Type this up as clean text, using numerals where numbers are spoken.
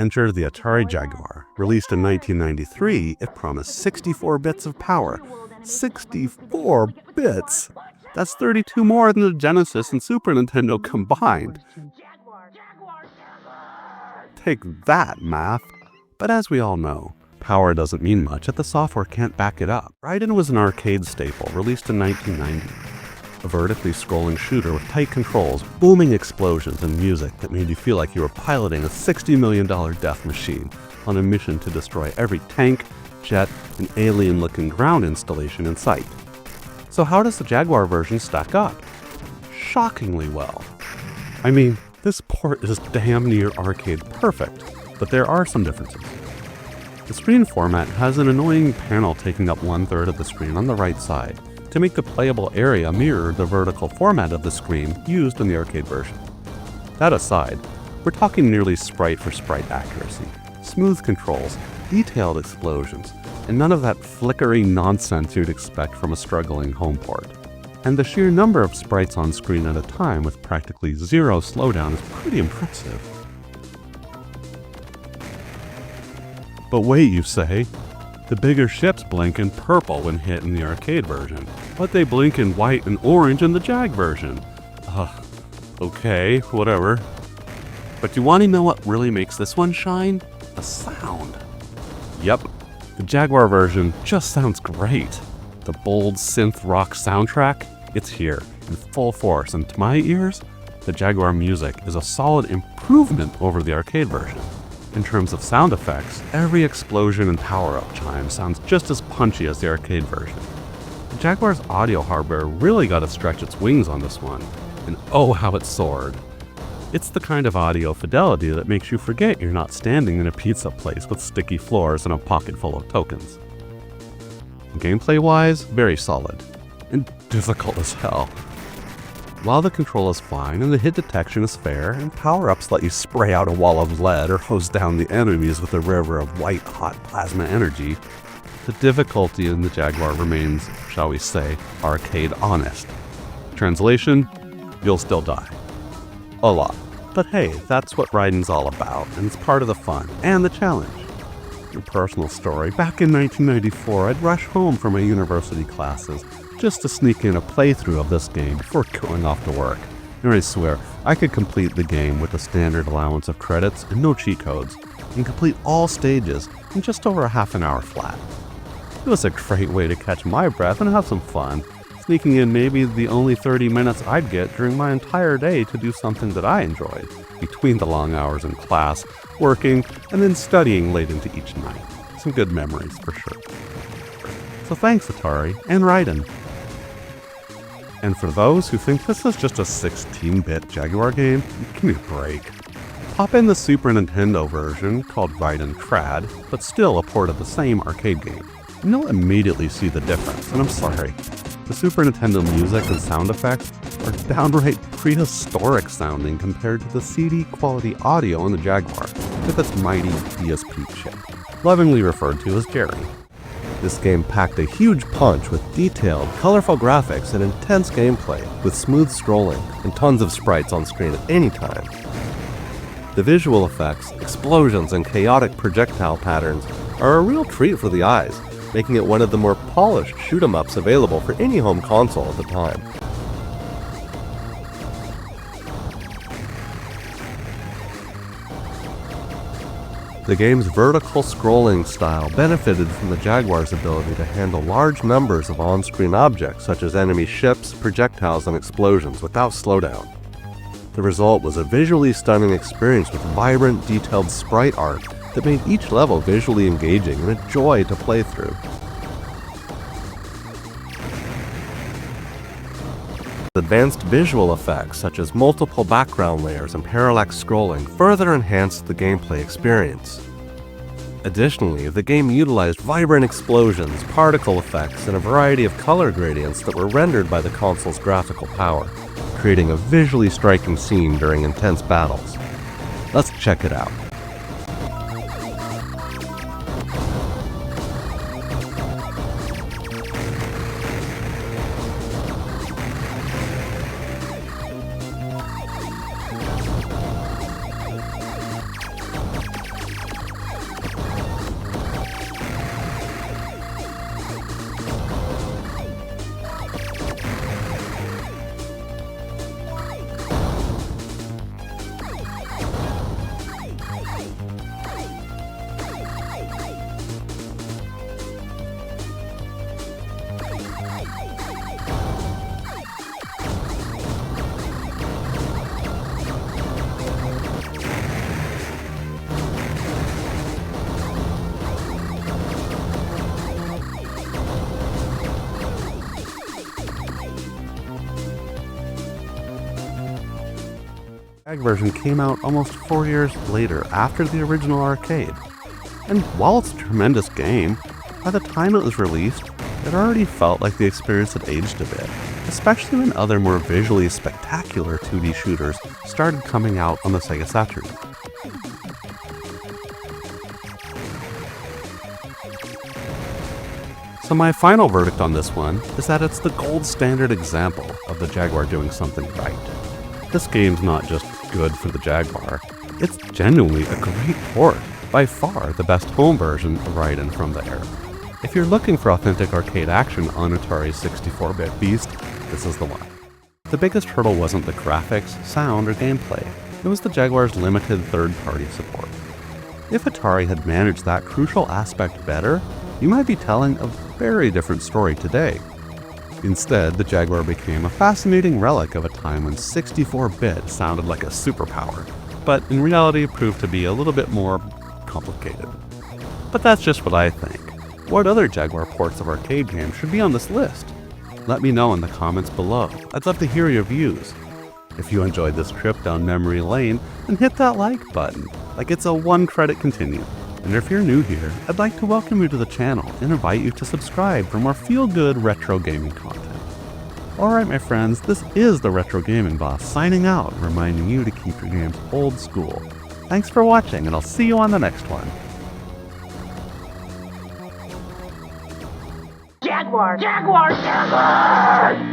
enter the Atari Jaguar. Released in 1993, it promised 64 bits of power. 64 bits? That's 32 more than the Genesis and Super Nintendo combined. Take that, math. But as we all know, power doesn't mean much if the software can't back it up. Raiden was an arcade staple, released in 1990. A vertically scrolling shooter with tight controls, booming explosions, and music that made you feel like you were piloting a $60 million death machine on a mission to destroy every tank, jet, and alien-looking ground installation in sight. So how does the Jaguar version stack up? Shockingly well. I mean, this port is damn near arcade perfect, but there are some differences. The screen format has an annoying panel taking up 1/3 of the screen on the right side to make the playable area mirror the vertical format of the screen used in the arcade version. That aside, we're talking nearly sprite for sprite accuracy, smooth controls, detailed explosions, and none of that flickery nonsense you'd expect from a struggling home port. And the sheer number of sprites on screen at a time with practically zero slowdown is pretty impressive. But wait, you say, the bigger ships blink in purple when hit in the arcade version, but they blink in white and orange in the Jag version. Okay, whatever. But do you want to know what really makes this one shine? The sound. Yep, the Jaguar version just sounds great. The bold synth rock soundtrack, it's here in full force, and to my ears, the Jaguar music is a solid improvement over the arcade version. In terms of sound effects, every explosion and power-up chime sounds just as punchy as the arcade version. The Jaguar's audio hardware really got to stretch its wings on this one, and oh how it soared. It's the kind of audio fidelity that makes you forget you're not standing in a pizza place with sticky floors and a pocket full of tokens. Gameplay-wise, very solid, and difficult as hell. While the control is fine and the hit detection is fair, and power-ups let you spray out a wall of lead or hose down the enemies with a river of white-hot plasma energy, the difficulty in the Jaguar remains, shall we say, arcade honest. Translation, you'll still die. A lot. But hey, that's what Raiden's all about, and it's part of the fun and the challenge. Your personal story, back in 1994, I'd rush home from my university classes just to sneak in a playthrough of this game before going off to work. And I swear, I could complete the game with a standard allowance of credits and no cheat codes, and complete all stages in just over a half an hour flat. It was a great way to catch my breath and have some fun, sneaking in maybe the only 30 minutes I'd get during my entire day to do something that I enjoyed, between the long hours in class, working, and then studying late into each night. Some good memories for sure. So thanks Atari and Raiden. And for those who think this is just a 16-bit Jaguar game, give me a break. Pop in the Super Nintendo version, called Raiden Trad, but still a port of the same arcade game, and you'll immediately see the difference, and I'm sorry. The Super Nintendo music and sound effects are downright prehistoric sounding compared to the CD-quality audio on the Jaguar, with its mighty DSP chip, lovingly referred to as Jerry. This game packed a huge punch with detailed, colorful graphics and intense gameplay, with smooth scrolling and tons of sprites on screen at any time. The visual effects, explosions, and chaotic projectile patterns are a real treat for the eyes, making it one of the more polished shoot-'em-ups available for any home console at the time. The game's vertical scrolling style benefited from the Jaguar's ability to handle large numbers of on-screen objects such as enemy ships, projectiles, and explosions without slowdown. The result was a visually stunning experience with vibrant, detailed sprite art that made each level visually engaging and a joy to play through. Advanced visual effects such as multiple background layers and parallax scrolling further enhanced the gameplay experience. Additionally, the game utilized vibrant explosions, particle effects, and a variety of color gradients that were rendered by the console's graphical power, creating a visually striking scene during intense battles. Let's check it out. Jag version came out almost 4 years later after the original arcade. And while it's a tremendous game, by the time it was released, it already felt like the experience had aged a bit, especially when other more visually spectacular 2D shooters started coming out on the Sega Saturn. So my final verdict on this one is that it's the gold standard example of the Jaguar doing something right. This game's not just good for the Jaguar, it's genuinely a great port, by far the best home version of Raiden from the era. If you're looking for authentic arcade action on Atari's 64-bit beast, this is the one. The biggest hurdle wasn't the graphics, sound, or gameplay, it was the Jaguar's limited third-party support. If Atari had managed that crucial aspect better, you might be telling a very different story today. Instead, the Jaguar became a fascinating relic of a time when 64-bit sounded like a superpower, but in reality proved to be a little bit more complicated. But that's just what I think. What other Jaguar ports of arcade games should be on this list? Let me know in the comments below. I'd love to hear your views. If you enjoyed this trip down memory lane, then hit that like button, like it's a one-credit continue. And if you're new here, I'd like to welcome you to the channel and invite you to subscribe for more feel-good retro gaming content. Alright my friends, this is the Retro Gaming Boss signing out, reminding you to keep your games old school. Thanks for watching, and I'll see you on the next one. Jaguar! Jaguar! Jaguar!